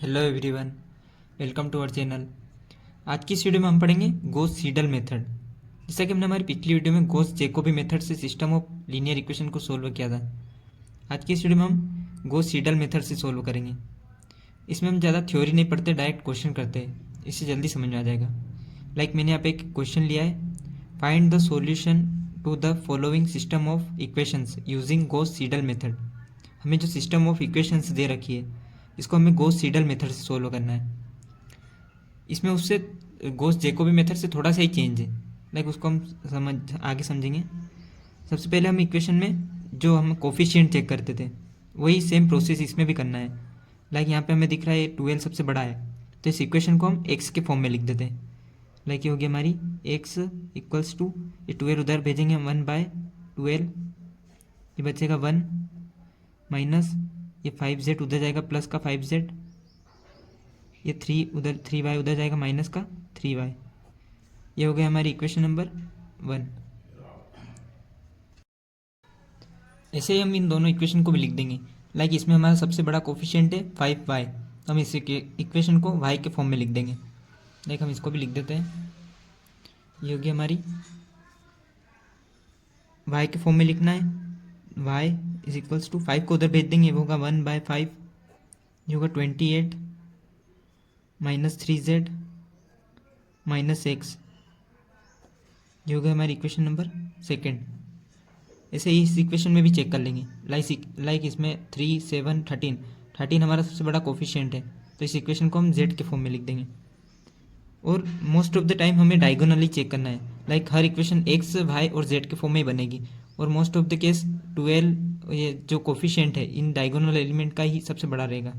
Hello everyone, welcome to our channel. आज की इस वीडियो में हम पढ़ेंगे गॉस सीडल मेथड। जैसा कि हमने हमारी पिछली वीडियो में गॉस जैकोबी मेथड से सिस्टम ऑफ लीनियर इक्वेशन को सोल्व किया था। आज की इस वीडियो में हम गॉस सीडल मेथड से सोल्व करेंगे। इसमें हम ज़्यादा थ्योरी नहीं पढ़ते, डायरेक्ट क्वेश्चन करते हैं, इससे जल्दी समझ में आ जाएगा। मैंने यहाँ पे एक क्वेश्चन लिया है, find the solution to the following system of equations using Gauss Seidel method. हमें जो सिस्टम ऑफ इक्वेशंस दे रखी है, इसको हमें गॉस सीडल मेथड से सोल्व करना है। इसमें उससे गॉस जैकोबी मेथड से थोड़ा सा ही चेंज है, उसको हम आगे समझेंगे। सबसे पहले हम इक्वेशन में जो हम कोफिशिएंट चेक करते थे, वही सेम प्रोसेस इसमें भी करना है। यहाँ पे हमें दिख रहा है 12 सबसे बड़ा है, तो इस इक्वेशन को हम एक्स के फॉर्म में लिख देते हैं। ये होगी हमारी एक्स इक्वल्स टू, ये 12 उधर भेजेंगे 1/12, ये बचेगा 1 माइनस ये 5z उधर जाएगा प्लस का 5z, ये 3 उधर 3y उधर जाएगा माइनस का 3y। ये हो गया हमारी इक्वेशन नंबर 1। ऐसे ही हम इन दोनों इक्वेशन को भी लिख देंगे। इसमें हमारा सबसे बड़ा कोफिशिएंट है 5y, तो हम इस इक्वेशन को y के फॉर्म में लिख देंगे। हम इसको भी लिख देते हैं। ये होगी हमारी y के फॉर्म में लिखना है, y इज इक्वल्स टू 5 को उधर भेज देंगे, वो होगा 1/5, ये होगा 28 माइनस 3z माइनस x। ये होगा हमारी इक्वेशन नंबर 2। ऐसे ही इस इक्वेशन में भी चेक कर लेंगे। इसमें 3, 7, 13 हमारा सबसे बड़ा कोफिशिएंट है, तो इस इक्वेशन को हम z के फॉर्म में लिख देंगे। और मोस्ट ऑफ द टाइम हमें डायगोनली चेक करना है। हर इक्वेशन x, y और z के फॉर्म में ही बनेगी, और मोस्ट ऑफ द केस 12 ये जो कोफिशिएंट है इन डायगोनल एलिमेंट का ही सबसे बड़ा रहेगा।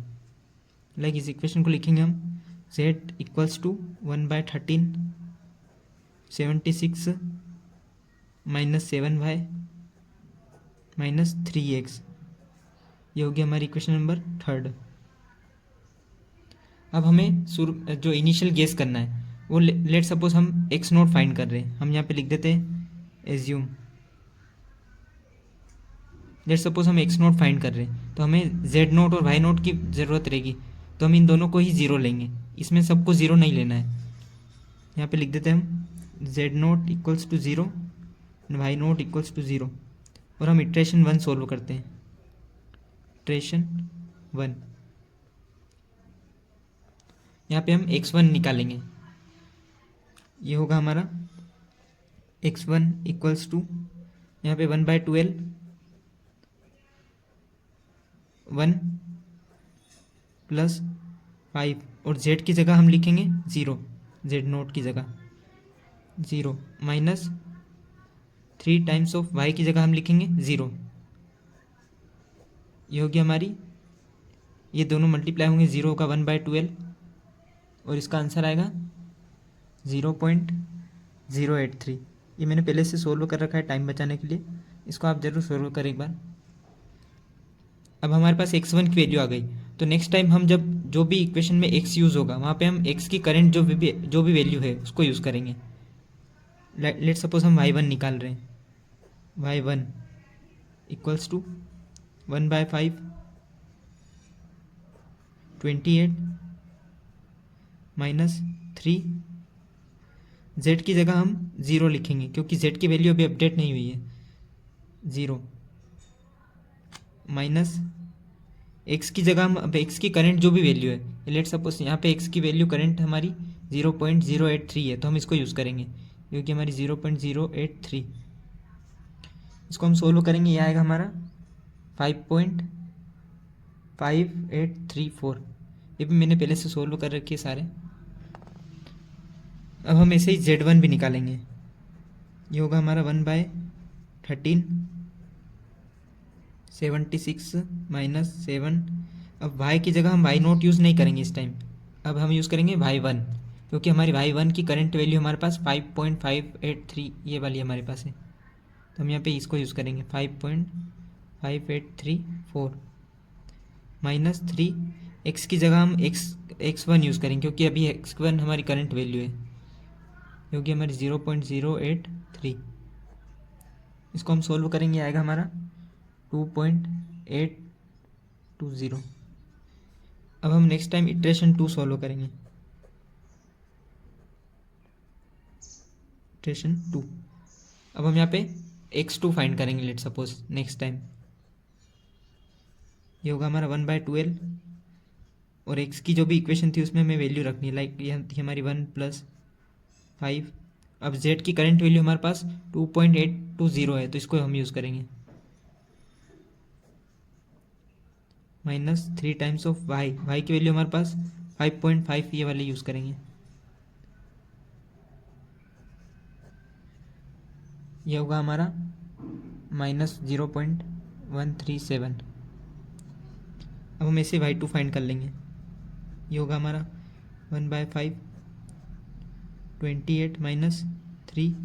इस इक्वेशन को लिखेंगे हम z equals to 1/13 76 minus 7y minus 3x। ये होगी हमारी इक्वेशन नंबर 3। अब हमें जो इनिशियल गेस करना है वो लेट सपोज हम x नोट फाइंड कर रहे हैं, हम यहाँ पे लिख देते हैं एज्यूम। लेट सपोज हम x नोट फाइंड कर रहे हैं, तो हमें z नोट और y नोट की ज़रूरत रहेगी, तो हम इन दोनों को ही ज़ीरो लेंगे। इसमें सबको ज़ीरो नहीं लेना है। यहाँ पे लिख देते हैं हम z not equals to 0 y not equals to 0, और हम इटरेशन 1 सोल्व करते हैं। इटरेशन 1, यहाँ पे हम x1 निकालेंगे। ये होगा हमारा x1 इक्वल्स टू, यहाँ पे 1/12 1 प्लस 5, और z की जगह हम लिखेंगे 0, z नोट की जगह 0 माइनस 3 टाइम्स ऑफ y की जगह हम लिखेंगे 0। ये होगी हमारी, ये दोनों मल्टीप्लाई होंगे, 0 होगा 1/12 और इसका आंसर आएगा 0.083। ये मैंने पहले से सोल्व कर रखा है टाइम बचाने के लिए, इसको आप ज़रूर सोल्व करें एक बार। अब हमारे पास x1 की वैल्यू आ गई, तो नेक्स्ट टाइम हम जब जो भी इक्वेशन में x यूज़ होगा वहाँ पे हम x की करंट जो भी वैल्यू है उसको यूज़ करेंगे। लेट सपोज हम y1 निकाल रहे हैं, y1 equals to 1/5 28 minus 3, z की जगह हम 0 लिखेंगे क्योंकि z की वैल्यू अभी अपडेट नहीं हुई है, 0 माइनस x की जगह हम अब x की करंट जो भी वैल्यू है, लेट सपोज यहाँ पे x की वैल्यू करंट हमारी 0.083 है, तो हम इसको यूज़ करेंगे क्योंकि हमारी 0.083। इसको हम सोल्व करेंगे, ये आएगा हमारा 5.5834। ये भी मैंने पहले से सोल्व कर रखी है सारे। अब हम ऐसे ही z1 भी निकालेंगे। ये होगा हमारा 1/13 76 माइनस 7। अब y की जगह हम y नोट यूज़ नहीं करेंगे इस टाइम, अब हम यूज़ करेंगे y1, क्योंकि हमारी y1 की करंट वैल्यू हमारे पास 5.583 ये वाली हमारे पास है, तो हम यहाँ पे इसको यूज़ करेंगे 5.5834 माइनस 3। x की जगह हम x1 यूज़ करेंगे क्योंकि अभी x1 हमारी करंट वैल्यू है, क्योंकि हमारी 0.083। इसको हम सोल्व करेंगे, आएगा हमारा 2.820। अब हम नेक्स्ट टाइम इटरेशन 2 सॉल्व करेंगे। इटरेशन 2, अब हम यहाँ पे x2 फाइंड करेंगे। लेट सपोज नेक्स्ट टाइम ये होगा हमारा 1/12 और x की जो भी इक्वेशन थी उसमें हमें वैल्यू रखनी है, लाइक ये थी हमारी 1+5। अब z की करंट वैल्यू हमारे पास 2.820 है, तो इसको हम यूज़ करेंगे -3 टाइम्स ऑफ y की वैल्यू हमारे पास 5.5, ये वाले यूज़ करेंगे। ये होगा हमारा -0.137। अब हम ऐसे y2 फाइंड कर लेंगे। ये होगा हमारा 1/5 28 -3।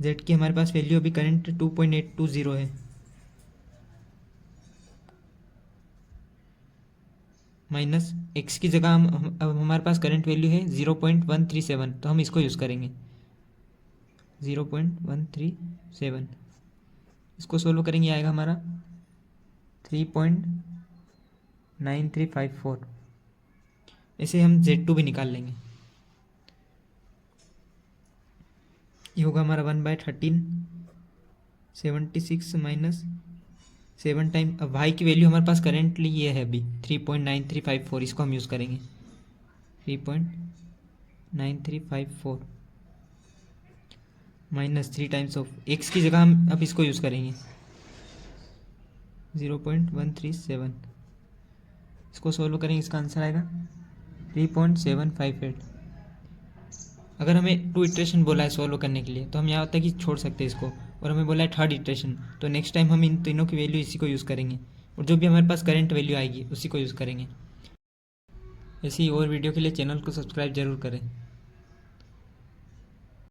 z की हमारे पास वैल्यू अभी करंट 2.820 है, माइनस x की जगह हम अब हमारे पास करंट वैल्यू है 0.137, तो हम इसको यूज़ करेंगे 0.137। इसको सोल्व करेंगे, आएगा हमारा 3.9354। ऐसे हम z2 भी निकाल लेंगे। ये होगा हमारा 1/13 76 -7 टाइम। अब y की वैल्यू हमारे पास करेंटली ये है अभी 3.9354, इसको हम यूज़ करेंगे 3.9354 -3 टाइम्स ऑफ x की जगह हम अब इसको यूज़ करेंगे 0.137। इसको सोल्व करेंगे, इसका आंसर आएगा 3.758। अगर हमें 2 इटरेशन बोला है सोल्व करने के लिए, तो हम यहाँ होता है कि छोड़ सकते हैं इसको, और हमें बोला है 3rd इटरेशन, तो नेक्स्ट टाइम हम इन तीनों की वैल्यू इसी को यूज़ करेंगे, और जो भी हमारे पास करंट वैल्यू आएगी उसी को यूज़ करेंगे। ऐसी और वीडियो के लिए चैनल को सब्सक्राइब जरूर करें।